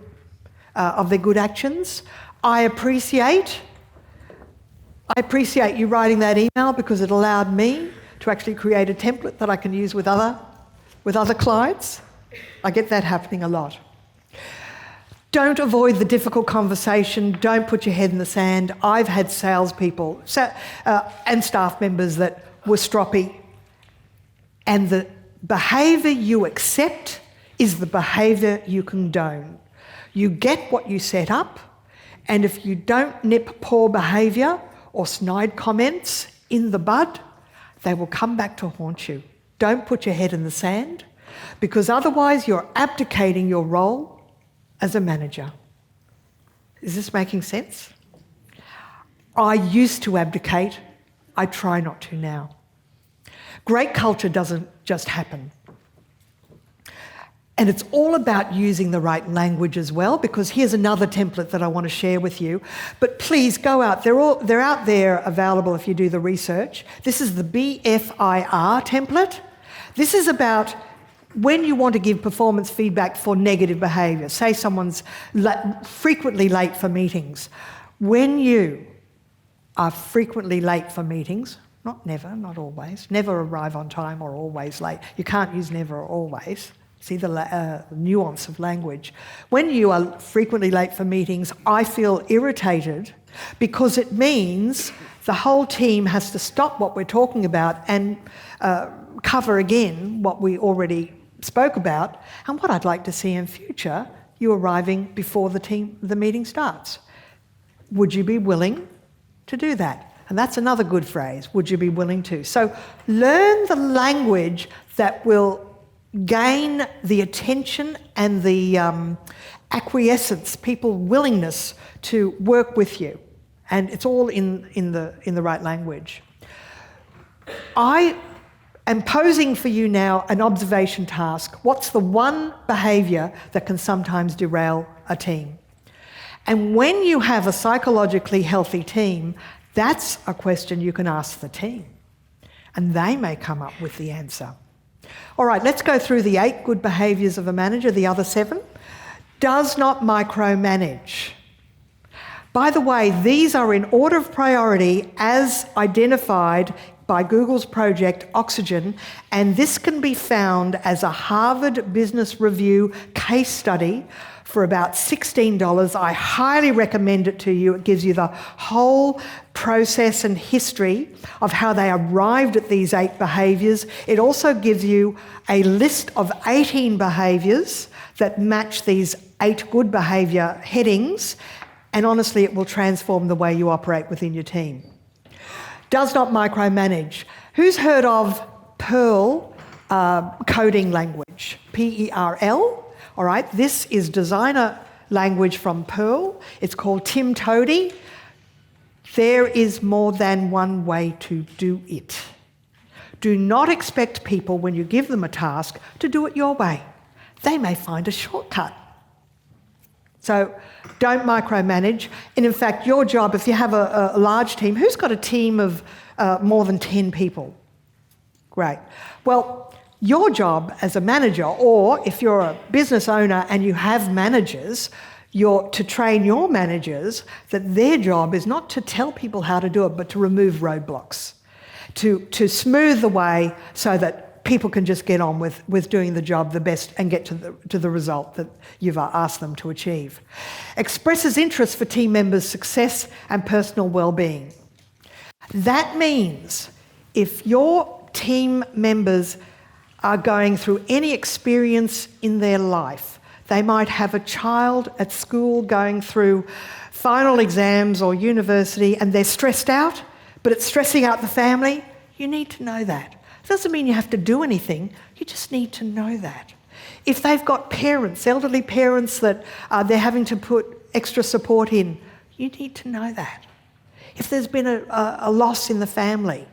[SPEAKER 2] actions. I appreciate you writing that email because it allowed me to actually create a template that I can use with other clients. I get that happening a lot. Don't avoid the difficult conversation. Don't put your head in the sand. I've had salespeople and staff members that were stroppy, and the behaviour you accept is the behaviour you condone. You get what you set up, and if you don't nip poor behaviour or snide comments in the bud, they will come back to haunt you. Don't put your head in the sand, because otherwise you're abdicating your role as a manager. Is this making sense? I used to abdicate. I try not to now. Great culture doesn't just happen. And it's all about using the right language as well, because here's another template that I want to share with you. But please go out. They're out there available if you do the research. This is the BFIR template. This is about when you want to give performance feedback for negative behaviour. Say someone's frequently late for meetings. When you are frequently late for meetings, not never, not always, never arrive on time or always late. You can't use never or always. See the nuance of language. When you are frequently late for meetings, I feel irritated because it means the whole team has to stop what we're talking about and cover again what we already spoke about. And what I'd like to see in future, you arriving before the meeting starts. Would you be willing to do that? And that's another good phrase, would you be willing to? So learn the language that will gain the attention and the acquiescence, people's willingness to work with you. And it's all in the right language. I am posing for you now an observation task. What's the one behaviour that can sometimes derail a team? And when you have a psychologically healthy team, that's a question you can ask the team. And they may come up with the answer. All right, let's go through the 8 good behaviours of a manager, the other 7. Does not micromanage. By the way, these are in order of priority as identified by Google's project Oxygen, and this can be found as a Harvard Business Review case study for about $16. I highly recommend it to you. It gives you the whole process and history of how they arrived at these 8 behaviours. It also gives you a list of 18 behaviours that match these 8 good behaviour headings, and honestly, it will transform the way you operate within your team. Does not micromanage. Who's heard of Perl coding language? P-E-R-L? All right, this is designer language from Perl. It's called Tim Toady. There is more than one way to do it. Do not expect people, when you give them a task, to do it your way. They may find a shortcut. So don't micromanage. And in fact, your job, if you have a large team, who's got a team of more than 10 people? Great. Well, your job as a manager, or if you're a business owner and you have managers, to train your managers that their job is not to tell people how to do it, but to remove roadblocks, to smooth the way so that people can just get on with doing the job the best and get to the result that you've asked them to achieve. Expresses interest for team members' success and personal well-being. That means if your team members are going through any experience in their life, they might have a child at school going through final exams or university and they're stressed out, but it's stressing out the family, you need to know that. It doesn't mean you have to do anything, you just need to know that. If they've got parents, elderly parents that they're having to put extra support in, you need to know that. If there's been a loss in the family,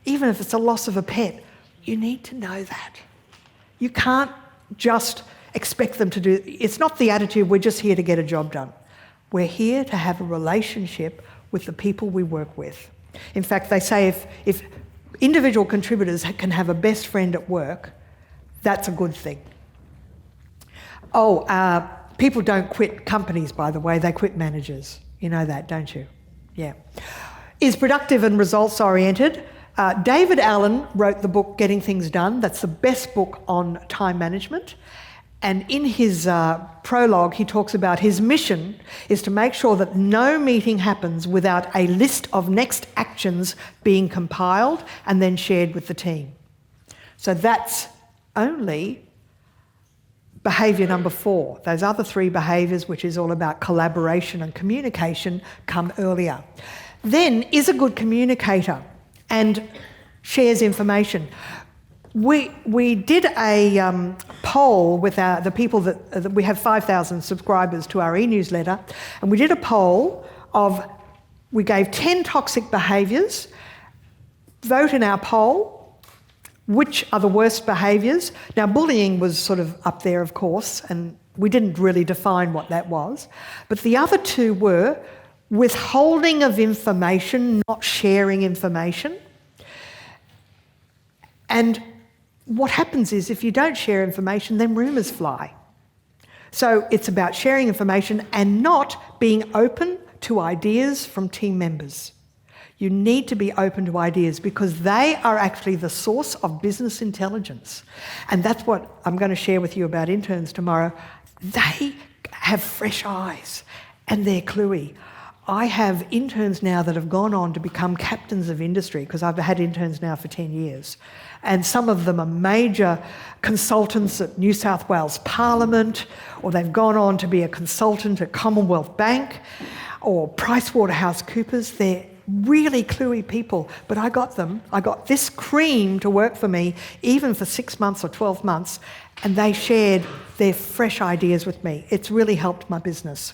[SPEAKER 2] even if it's a loss of a pet, you need to know that. You can't just expect them to do. It's not the attitude, we're just here to get a job done. We're here to have a relationship with the people we work with. In fact, they say if individual contributors can have a best friend at work, that's a good thing. People don't quit companies, by the way, they quit managers. You know that, don't you? Yeah. Is productive and results oriented. David Allen wrote the book Getting Things Done. That's the best book on time management. And in his prologue, he talks about his mission is to make sure that no meeting happens without a list of next actions being compiled and then shared with the team. So that's only behaviour number 4. Those other 3 behaviours, which is all about collaboration and communication, come earlier. Then is a good communicator and shares information. We did a poll with the people that we have 5,000 subscribers to our e-newsletter, and we did a poll we gave 10 toxic behaviours. Vote in our poll, which are the worst behaviours. Now, bullying was sort of up there, of course, and we didn't really define what that was. But the other 2 were withholding of information, not sharing information. And what happens is if you don't share information, then rumours fly. So it's about sharing information and not being open to ideas from team members. You need to be open to ideas because they are actually the source of business intelligence. And that's what I'm going to share with you about interns tomorrow. They have fresh eyes and they're cluey. I have interns now that have gone on to become captains of industry because I've had interns now for 10 years. And some of them are major consultants at New South Wales Parliament, or they've gone on to be a consultant at Commonwealth Bank or PricewaterhouseCoopers. They're really cluey people, but I got them. I got this cream to work for me, even for 6 months or 12 months, and they shared their fresh ideas with me. It's really helped my business.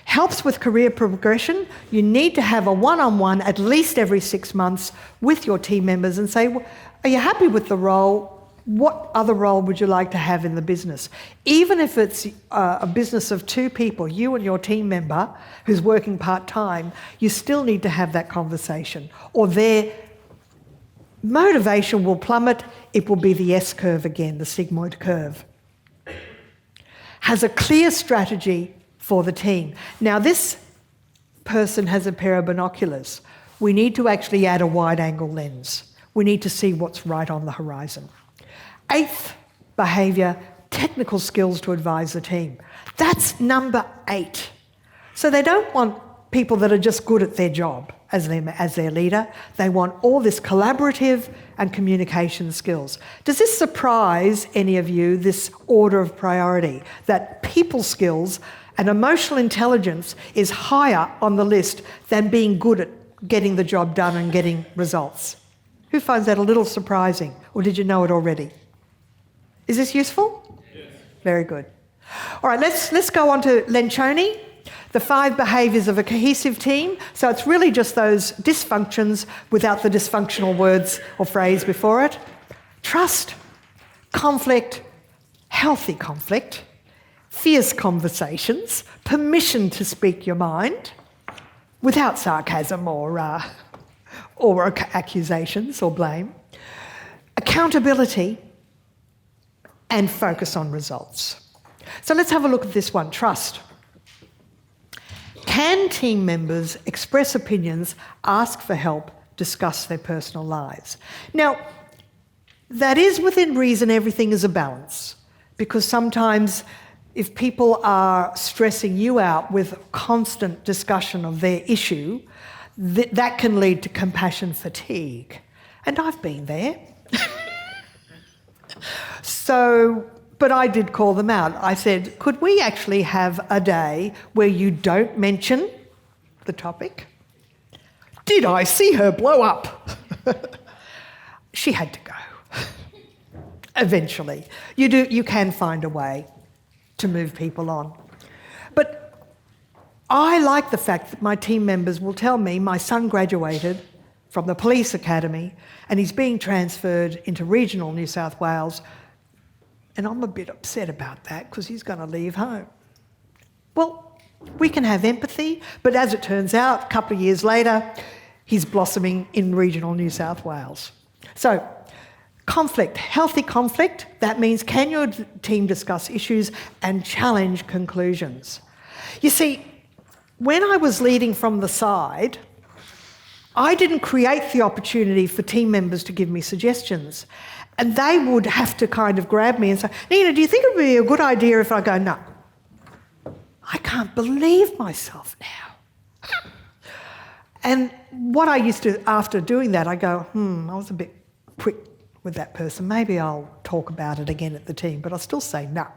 [SPEAKER 2] Helps with career progression. You need to have a one-on-one at least every 6 months with your team members and say, well, are you happy with the role? What other role would you like to have in the business? Even if it's a business of 2 people, you and your team member who's working part-time, you still need to have that conversation, or their motivation will plummet. It will be the S-curve again, the sigmoid curve. Has a clear strategy for the team. Now, this person has a pair of binoculars. We need to actually add a wide-angle lens. We need to see what's right on the horizon. 8th behaviour, technical skills to advise the team. That's number 8. So they don't want people that are just good at their job as their leader. They want all this collaborative and communication skills. Does this surprise any of you, this order of priority, that people skills and emotional intelligence is higher on the list than being good at getting the job done and getting results? Who finds that a little surprising, or did you know it already? Is this useful? Yes. Very good. All right, let's go on to Lencioni, the 5 behaviours of a cohesive team. So it's really just those dysfunctions without the dysfunctional words or phrase before it. Trust, conflict, healthy conflict, fierce conversations, permission to speak your mind without sarcasm or accusations or blame, accountability, and focus on results. So let's have a look at this one, trust. Can team members express opinions, ask for help, discuss their personal lives? Now, that is within reason. Everything is a balance, because sometimes if people are stressing you out with constant discussion of their issue, that can lead to compassion fatigue. And I've been there. But I did call them out. I said, could we actually have a day where you don't mention the topic? Did I see her blow up? She had to go. Eventually. You can find a way to move people on. But I like the fact that my team members will tell me my son graduated from the police academy and he's being transferred into regional New South Wales. And I'm a bit upset about that because he's going to leave home. Well, we can have empathy, but as it turns out, a couple of years later, he's blossoming in regional New South Wales. So, conflict, healthy conflict, that means can your team discuss issues and challenge conclusions? You see, when I was leading from the side, I didn't create the opportunity for team members to give me suggestions. And they would have to kind of grab me and say, Nina, do you think it would be a good idea if I go, no? I can't believe myself now. And what I used to, after doing that, I go, I was a bit quick with that person. Maybe I'll talk about it again at the team, but I'll still say no.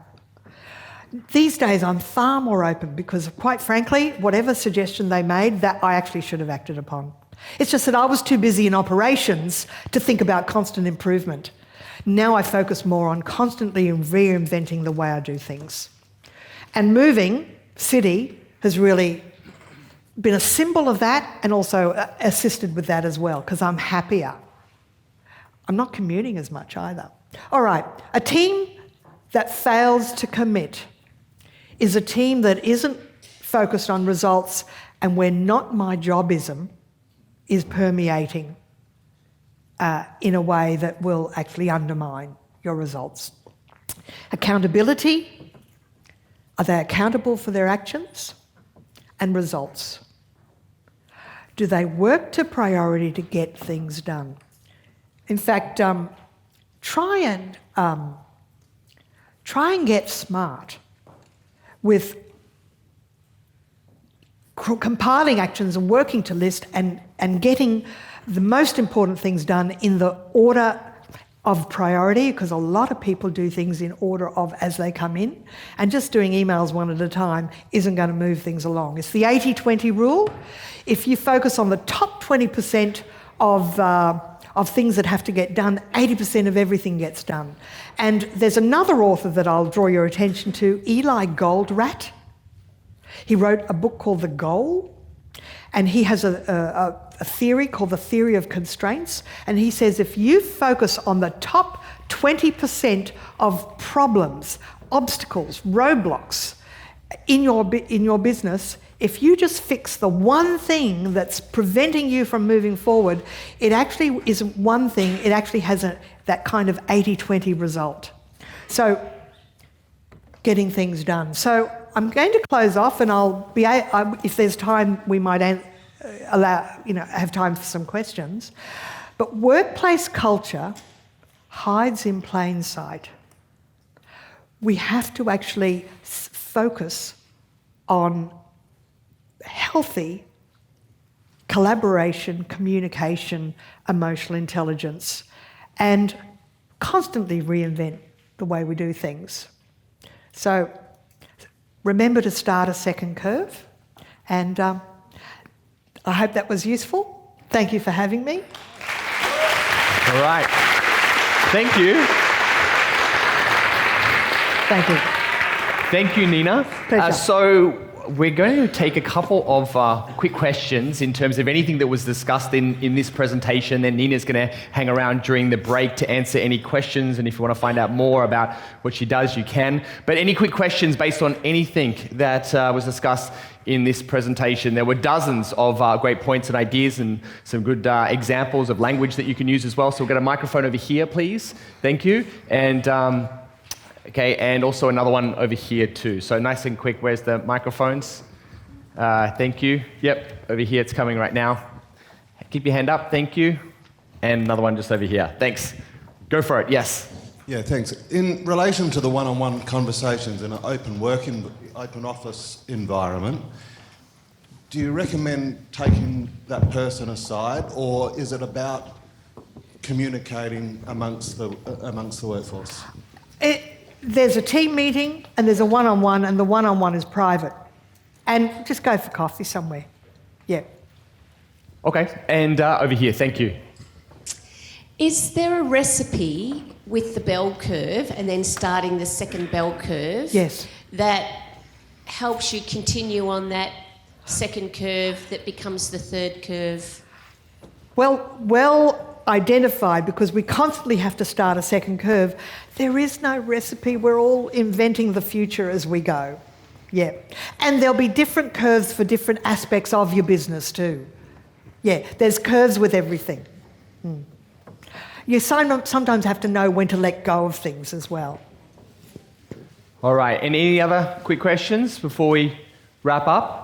[SPEAKER 2] These days I'm far more open because, quite frankly, whatever suggestion they made, that I actually should have acted upon. It's just that I was too busy in operations to think about constant improvement. Now I focus more on constantly reinventing the way I do things. And moving city has really been a symbol of that and also assisted with that as well because I'm happier. I'm not commuting as much either. All right, a team that fails to commit is a team that isn't focused on results and where not my jobism is permeating in a way that will actually undermine your results. Accountability. Are they accountable for their actions? And results. Do they work to priority to get things done? In fact, try and get smart with compiling actions and working to list and getting the most important things done in the order of priority, because a lot of people do things in order of as they come in, and just doing emails one at a time isn't going to move things along. It's the 80-20 rule. If you focus on the top 20% of things that have to get done, 80% of everything gets done. And there's another author that I'll draw your attention to, Eli Goldratt. He wrote a book called The Goal, and he has a theory called the theory of constraints, and he says if you focus on the top 20% of problems, obstacles, roadblocks in your business, if you just fix the one thing that's preventing you from moving forward, it actually isn't one thing, it actually has that kind of 80-20 result. So, getting things done. So I'm going to close off, and if there's time, we might have time for some questions. But workplace culture hides in plain sight. We have to actually focus on healthy collaboration, communication, emotional intelligence, and constantly reinvent the way we do things. So remember to start a second curve, and I hope that was useful. Thank you for having me.
[SPEAKER 1] All right. Thank you.
[SPEAKER 2] Thank you.
[SPEAKER 1] Thank you, Nina.
[SPEAKER 2] Pleasure.
[SPEAKER 1] So we're going to take a couple of quick questions in terms of anything that was discussed in this presentation. Then Nina's going to hang around during the break to answer any questions. And if you want to find out more about what she does, you can. But any quick questions based on anything that was discussed in this presentation. There were dozens of great points and ideas and some good examples of language that you can use as well. So we'll get a microphone over here, please. Thank you. And okay, and also another one over here too. So nice and quick. Where's the microphones? Thank you. Yep, over here. It's coming right now. Keep your hand up. Thank you. And another one just over here. Thanks. Go for it. Yes.
[SPEAKER 3] Yeah, thanks. In relation to the one-on-one conversations in an open office environment, do you recommend taking that person aside, or is it about communicating amongst the workforce?
[SPEAKER 2] There's a team meeting and there's a one-on-one, and the one-on-one is private. And just go for coffee somewhere. Yeah.
[SPEAKER 1] Okay, and over here, thank you.
[SPEAKER 4] Is there a recipe with the bell curve and then starting the second bell curve?
[SPEAKER 2] Yes.
[SPEAKER 4] That helps you continue on that second curve that becomes the third curve?
[SPEAKER 2] Well identified, because we constantly have to start a second curve. There is no recipe. We're all inventing the future as we go. Yeah. And there'll be different curves for different aspects of your business too. Yeah, there's curves with everything. You sometimes have to know when to let go of things as well.
[SPEAKER 1] All right, and any other quick questions before we wrap up?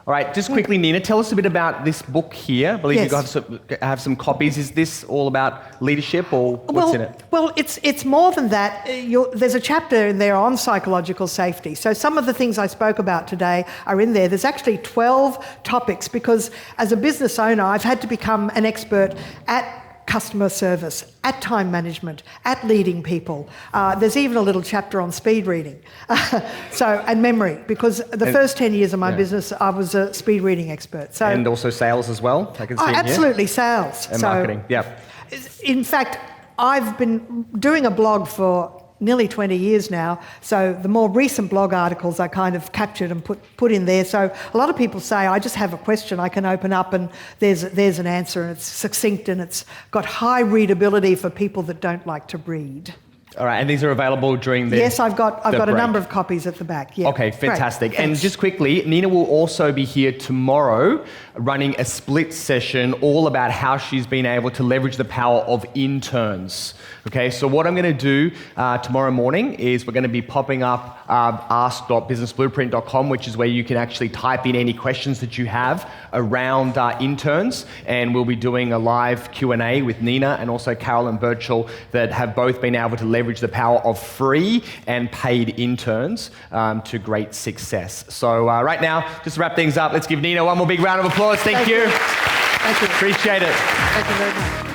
[SPEAKER 1] All right, just quickly, Nina, tell us a bit about this book here. I believe
[SPEAKER 2] Yes.
[SPEAKER 1] you have some copies. Is this all about leadership, or what's in it?
[SPEAKER 2] Well, it's more than that. There's a chapter in there on psychological safety. So some of the things I spoke about today are in there. There's actually 12 topics, because as a business owner, I've had to become an expert at customer service, at time management, at leading people. There's even a little chapter on speed reading and memory, because the first 10 years of my business, I was a speed reading expert. So,
[SPEAKER 1] and also sales as well, I can see
[SPEAKER 2] absolutely,
[SPEAKER 1] here.
[SPEAKER 2] sales.
[SPEAKER 1] And marketing, yeah.
[SPEAKER 2] In fact, I've been doing a blog for nearly 20 years now, so the more recent blog articles I kind of captured and put in there. So a lot of people say, I just have a question I can open up and there's an answer, and it's succinct and it's got high readability for people that don't like to read.
[SPEAKER 1] All right, and these are available during the
[SPEAKER 2] Yes, I've got a
[SPEAKER 1] break.
[SPEAKER 2] number of copies at the back. Yeah.
[SPEAKER 1] Okay, fantastic.
[SPEAKER 2] Great.
[SPEAKER 1] And
[SPEAKER 2] Thanks.
[SPEAKER 1] just quickly, Nina will also be here tomorrow running a split session all about how she's been able to leverage the power of interns. Okay, so what I'm going to do tomorrow morning is we're going to be popping up ask.businessblueprint.com, which is where you can actually type in any questions that you have around interns, and we'll be doing a live Q&A with Nina and also Carolyn Birchall that have both been able to leverage the power of free and paid interns to great success. So right now, just to wrap things up, let's give Nina one more big round of applause. Thank you.
[SPEAKER 2] Thank you.
[SPEAKER 1] Appreciate it.
[SPEAKER 2] Thank you very much.